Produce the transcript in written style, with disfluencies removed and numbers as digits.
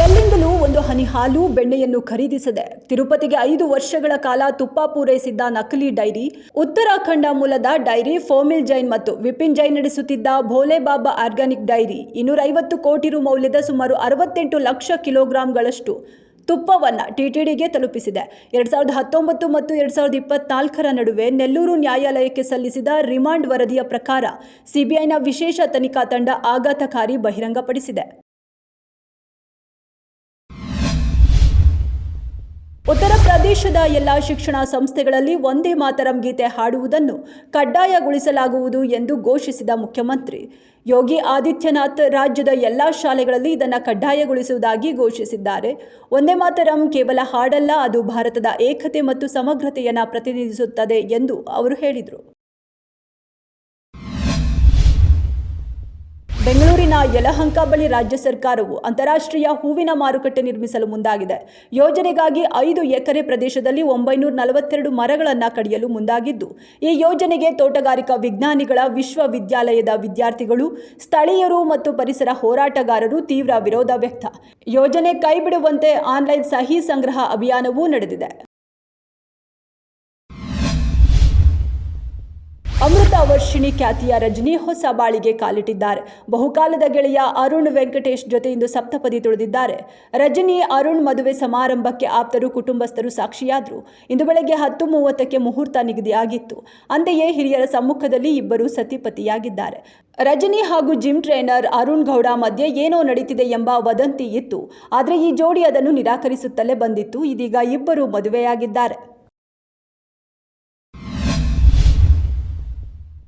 ಎಲ್ಲಿಂದಲೂ ಒಂದು ಹನಿ ಹಾಲು ಬೆಣ್ಣೆಯನ್ನು ಖರೀದಿಸದೆ ತಿರುಪತಿಗೆ 5 ವರ್ಷಗಳ ಕಾಲ ತುಪ್ಪ ಪೂರೈಸಿದ್ದ ನಕಲಿ ಡೈರಿ, ಉತ್ತರಾಖಂಡ ಮೂಲದ ಡೈರಿ ಫೋಮಿಲ್ ಜೈನ್ ಮತ್ತು ವಿಪಿನ್ ಜೈನ್ ನಡೆಸುತ್ತಿದ್ದ ಭೋಲೆ ಬಾಬಾ ಆರ್ಗ್ಯಾನಿಕ್ ಡೈರಿ 250 ಕೋಟಿ ರು ಮೌಲ್ಯದ ಸುಮಾರು 68 ಲಕ್ಷ ಕಿಲೋಗ್ರಾಂಗಳಷ್ಟು ತುಪ್ಪವನ್ನು ಟಿಟಿಡಿಗೆ ತಲುಪಿಸಿದೆ. 2019 ಮತ್ತು 2024ರ ನಡುವೆ ನೆಲ್ಲೂರು ನ್ಯಾಯಾಲಯಕ್ಕೆ ಸಲ್ಲಿಸಿದ ರಿಮಾಂಡ್ ವರದಿಯ ಪ್ರಕಾರ ಸಿಬಿಐನ ವಿಶೇಷ ತನಿಖಾ ತಂಡ ಆಘಾತಕಾರಿ ಬಹಿರಂಗಪಡಿಸಿದೆ. ಉತ್ತರ ಪ್ರದೇಶದ ಎಲ್ಲ ಶಿಕ್ಷಣ ಸಂಸ್ಥೆಗಳಲ್ಲಿ ವಂದೇ ಮಾತರಂ ಗೀತೆ ಹಾಡುವುದನ್ನು ಕಡ್ಡಾಯಗೊಳಿಸಲಾಗುವುದು ಎಂದು ಘೋಷಿಸಿದ ಮುಖ್ಯಮಂತ್ರಿ ಯೋಗಿ ಆದಿತ್ಯನಾಥ್ ರಾಜ್ಯದ ಎಲ್ಲ ಶಾಲೆಗಳಲ್ಲಿ ಇದನ್ನು ಕಡ್ಡಾಯಗೊಳಿಸುವುದಾಗಿ ಘೋಷಿಸಿದ್ದಾರೆ. ವಂದೇ ಮಾತರಂ ಕೇವಲ ಹಾಡಲ್ಲ, ಅದು ಭಾರತದ ಏಕತೆ ಮತ್ತು ಸಮಗ್ರತೆಯನ್ನು ಪ್ರತಿನಿಧಿಸುತ್ತದೆ ಎಂದು ಅವರು ಹೇಳಿದರು. ಬೆಂಗಳೂರಿನ ಯಲಹಂಕ ಬಳಿ ರಾಜ್ಯ ಸರ್ಕಾರವು ಅಂತಾರಾಷ್ಟ್ರೀಯ ಹೂವಿನ ಮಾರುಕಟ್ಟೆ ನಿರ್ಮಿಸಲು ಮುಂದಾಗಿದೆ. ಯೋಜನೆಗಾಗಿ 5 ಎಕರೆ ಪ್ರದೇಶದಲ್ಲಿ 942 ಮರಗಳನ್ನು ಕಡಿಯಲು ಮುಂದಾಗಿದ್ದು, ಈ ಯೋಜನೆಗೆ ತೋಟಗಾರಿಕಾ ವಿಜ್ಞಾನಿಗಳ ವಿಶ್ವವಿದ್ಯಾಲಯದ ವಿದ್ಯಾರ್ಥಿಗಳು, ಸ್ಥಳೀಯರು ಮತ್ತು ಪರಿಸರ ಹೋರಾಟಗಾರರು ತೀವ್ರ ವಿರೋಧ ವ್ಯಕ್ತ. ಯೋಜನೆ ಕೈಬಿಡುವಂತೆ ಆನ್ಲೈನ್ ಸಹಿ ಸಂಗ್ರಹ ಅಭಿಯಾನವೂ ನಡೆದಿದೆ. ಅಮೃತ ವರ್ಷಿಣಿ ಖ್ಯಾತಿಯ ರಜನಿ ಹೊಸ ಬಾಳಿಗೆ ಕಾಲಿಟ್ಟಿದ್ದಾರೆ. ಬಹುಕಾಲದ ಗೆಳೆಯ ಅರುಣ್ ವೆಂಕಟೇಶ್ ಜೊತೆ ಇಂದು ಸಪ್ತಪದಿ ತುಳಿದಿದ್ದಾರೆ. ರಜನಿ ಅರುಣ್ ಮದುವೆ ಸಮಾರಂಭಕ್ಕೆ ಆಪ್ತರು, ಕುಟುಂಬಸ್ಥರು ಸಾಕ್ಷಿಯಾದರು. ಇಂದು ಬೆಳಗ್ಗೆ 10:30ಕ್ಕೆ ಮುಹೂರ್ತ ನಿಗದಿಯಾಗಿತ್ತು. ಅಂತೆಯೇ ಹಿರಿಯರ ಸಮ್ಮುಖದಲ್ಲಿ ಇಬ್ಬರು ಸತಿಪತಿಯಾಗಿದ್ದಾರೆ. ರಜನಿ ಹಾಗೂ ಜಿಮ್ ಟ್ರೈನರ್ ಅರುಣ್ ಗೌಡ ಮಧ್ಯೆ ಏನೋ ನಡೀತಿದೆ ಎಂಬ ವದಂತಿ ಇತ್ತು. ಆದರೆ ಈ ಜೋಡಿ ಅದನ್ನು ನಿರಾಕರಿಸುತ್ತಲೇ ಬಂದಿತ್ತು. ಇದೀಗ ಇಬ್ಬರು ಮದುವೆಯಾಗಿದ್ದಾರೆ.